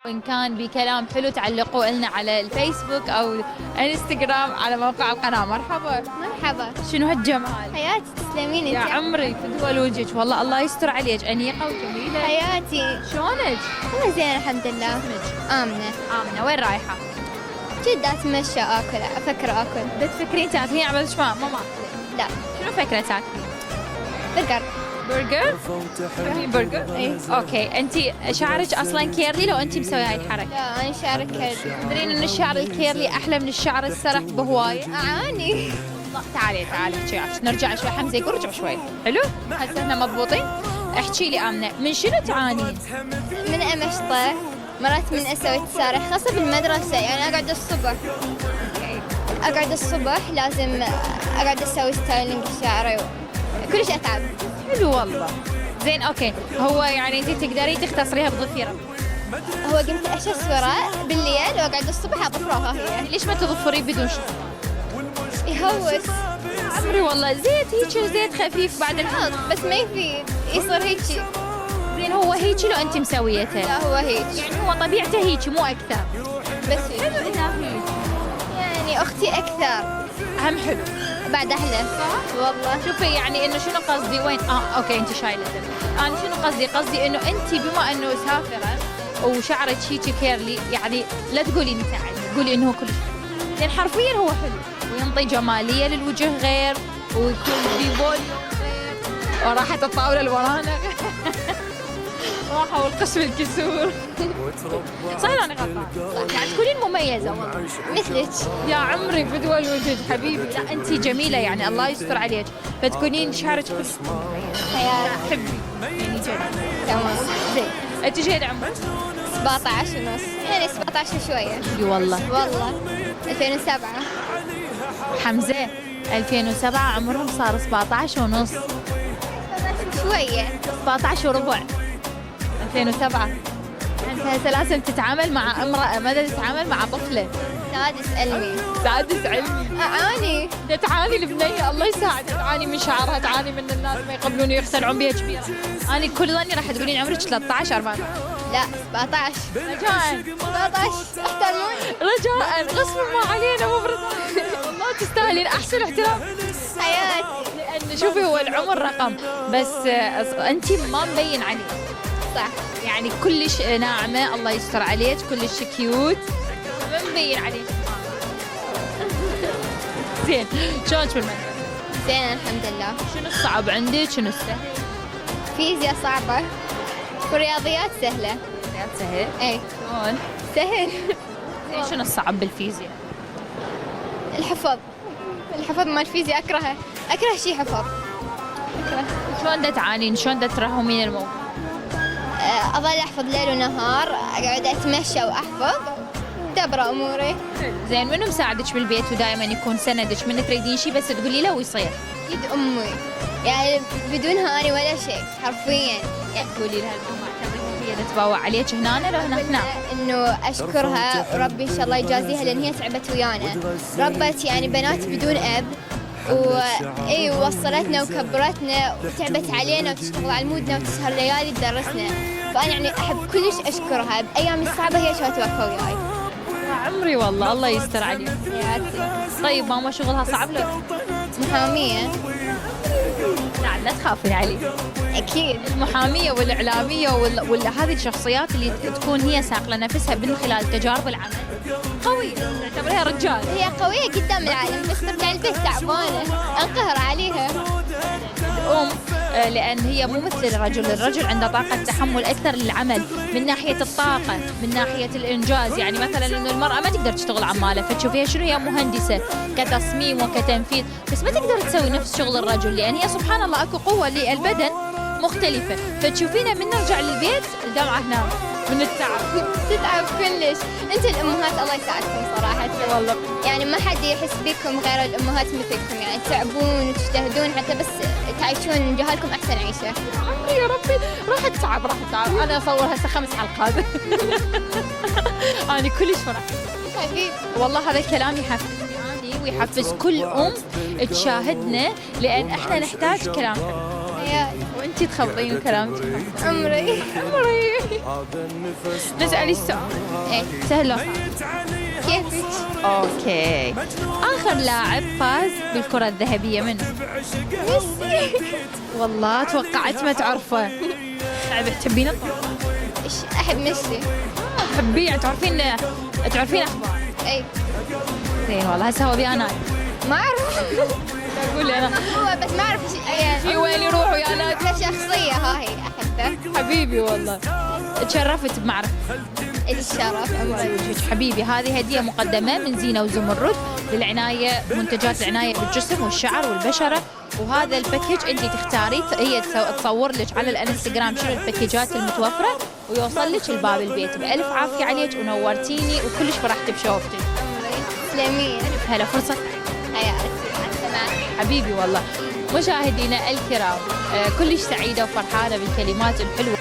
وإن كان بكلام حلو تعلقوا لنا على الفيسبوك أو انستغرام على موقع القناة. مرحبا. مرحبا. شنو هالجمال؟ حياتي تسلمين يا انت. عمري فدوى وجهك، والله الله يستر عليك، أنيقة وجميلة. حياتي شلونك؟ انا زين الحمد لله. اسمك؟ آمنة. آمنة. وين رايحة؟ جد اتمشى اكل افكر اكل. بدك تفكرين تاكلين على بالك ما ماكل. لا شنو فكرة تاكلين؟ برجر. برجر؟ تاكلين برجر؟ اي. اوكي، انت شعرك اصلا كيرلي لو انت مسويه هاي الحركة؟ لا انا شعرك كذا. تدرين ان الشعر الكيرلي احلى من الشعر السرح بهواية؟ اعاني. لا، تعالي احكي وياك، نرجع شوي. حمزه يقول رجع شوي. حلو؟ هسه احنا مضبوطين. احكي لي آمنة، من شنو تعانين؟ من امشطه، مرات من اسوي تسارح خاصة بالمدرسة، يعني اقعد الصبح. لازم اقعد اسوي ستايلينج شعري كلش اتعب. حلو والله. زين اوكي، هو يعني انت تقدري تختصريها بضفيرة؟ هو قمت اشسوره بالليل واقعد الصبح اضفرها هي. ليش ما تضفري بدون شعر؟ يهوس. عمري والله زيت هيك، زيت خفيف بعد الحوض. بس ما يفيد، يصير هيجي. زين هو هيك لو انت مسويته؟ لا هو هيك. يعني هو طبيعته هيك مو اكثر. بس حلو انها هيك. يعني اختي اكثر. هم حلو. بعد احلى. صح والله. شوفي يعني انه شنو قصدي وين اوكي انت شايله دم. انا شنو قصدي انه انت بما انه سافره وشعرك هيك كيرلي، يعني لا تقولي انت عادي، قولي انه هو كلش حلو. لان حرفيا هو حلو وينطي جماليه للوجه غير، ويكون في فوليوم غير، وراحه الطاوله اللي ورانا راحه والقسم الكسور. صح ولا انا غلطان؟ صح، يعني تكونين مميزه والله مثلك. يا عمري بدوى الوجود حبيبي. لا انت جميله يعني الله يستر عليك، فتكونين شعرك كلش حياتي. حبي يعني جد. تمام. زين انت جيد عمرك؟ 17 ونص، يعني 17 شوية. اي والله. والله 2007. حمزه 2007 عمرهم صار 17 ونص. شوية. 17 وربع 2007. انت هسه لازم تتعامل مع امراه، ما تتعامل مع طفله. سادس علمي. سادس علمي. اعاني. تعاني البنيه، الله يساعدك، تعاني من شعرها، تعاني من الناس ما يقبلون يقتنعون بها كبيره. انا كل ظني راح تقولين عمرك 13 14. لا 17. رجاء 17 احترموني. رجاء غصبا ما علينا، مو والله تستاهلين احسن احترام. حياتي. لان شوفي هو العمر رقم، بس انت ما مبين عليك. صح. يعني كلش ناعمه، الله يستر عليك، كلش كيوت، ما مبين عليك. زين شلونك بالمدرسه؟ زين الحمد لله. شنو الصعب عندك؟ شنو السهل؟ فيزياء صعبة والرياضيات سهلة. رياض سهل؟ اي شلون؟ سهل. زين شنو الصعب بالفيزياء؟ الحفظ مال الفيزياء اكرهه. اكره شي حفظ. اكره. شلون دا تعانين؟ شلون دا ترهمين الموضوع؟ اظل احفظ ليل ونهار، اقعد اتمشى واحفظ، دبر اموري. زين منو مساعدك بالبيت ودائما يكون سندك من تريدين شيء بس تقولي له ويصير؟ اكيد امي، يعني بدونها انا ولا شيء حرفيا. يعني تقولي لها الام اعتبرها هي تتبوع عليك هنا لو هناك. انه اشكرها وربي ان شاء الله يجازيها، لان هي تعبت ويانا، ربت يعني بنات بدون اب، واي وصلتنا وكبرتنا وتعبت علينا وتشتغل على مودنا وتسهر ليالي تدرسنا. فانا يعني احب كلش اشكرها، بايام الصعبه هي كانت واقفه وياي. يا عمري والله الله يستر عليك. حياتي. طيب ماما شغلها صعب لك؟ محاميه. لا تخافي علي. اكيد. المحاميه والاعلاميه هذه الشخصيات اللي تكون هي ساقله نفسها من خلال تجارب العمل قويه، نعتبرها رجال. هي قويه قدام العالم بس ترجع البيت تعبانه، انقهر عليها. الام لان هي مو مثل الرجل عنده طاقه تحمل اكثر للعمل، من ناحيه الطاقه، من ناحيه الانجاز. يعني مثلا انه المراه ما تقدر تشتغل عماله، فتشوفيها شنو هي مهندسه كتصميم وكتنفيذ، بس ما تقدر تسوي نفس شغل الرجل، لان هي سبحان الله اكو قوه للبدن مختلفه. فتشوفينا من نرجع للبيت الدمعه هنا من التعب. تتعب كلش. انت الامهات الله يساعدكم صراحه والله يعني ما حد يحس بكم غير الامهات مثلكم، يعني تعبون وتجتهدون حتى بس تعيشون جهالكم احسن عيشه. يا ربي راح اتعب انا اصور هسه 5 حلقات. انا كلش فرحت حبيبي. والله هذا الكلام يحفزني اني ويحفز كل ام تشاهدنا، لان احنا نحتاج كلام حلو. وانتي تخبطين كلامك. عمري. نسأل السؤال. ايه سهل لو صعب؟ كيفك؟ اوكي. اخر لاعب فاز بالكرة الذهبية منه؟ ميسي. والله توقعت ما تعرفه. لاعب تحبينه؟ ايش احب ميسي. تحبيه تعرفين اخبار. اي زين والله هسه هو بيانات. ما اعرف. اقول لي انا هو بس ما اعرف في وين يروحوا يا ناس. كشخصية هاي احبه. حبيبي والله تشرفت بمعرفة. الشرف. وجهك حبيبي. هذه هدية مقدمة من زينة وزمرد للعناية منتجات العناية بالجسم والشعر والبشرة. وهذا الباكج انت تختاري، هي تصور لك على الانستغرام شنو الباكجات المتوفرة ويوصل لك الباب البيت. بألف عافية عليك ونورتيني وكلش فرحت بشوفتك. تسلمين. هلا فرصة حياتي. السلامة. حبيبي والله. مشاهدينا الكرام كلش سعيدة وفرحانة بالكلمات الحلوة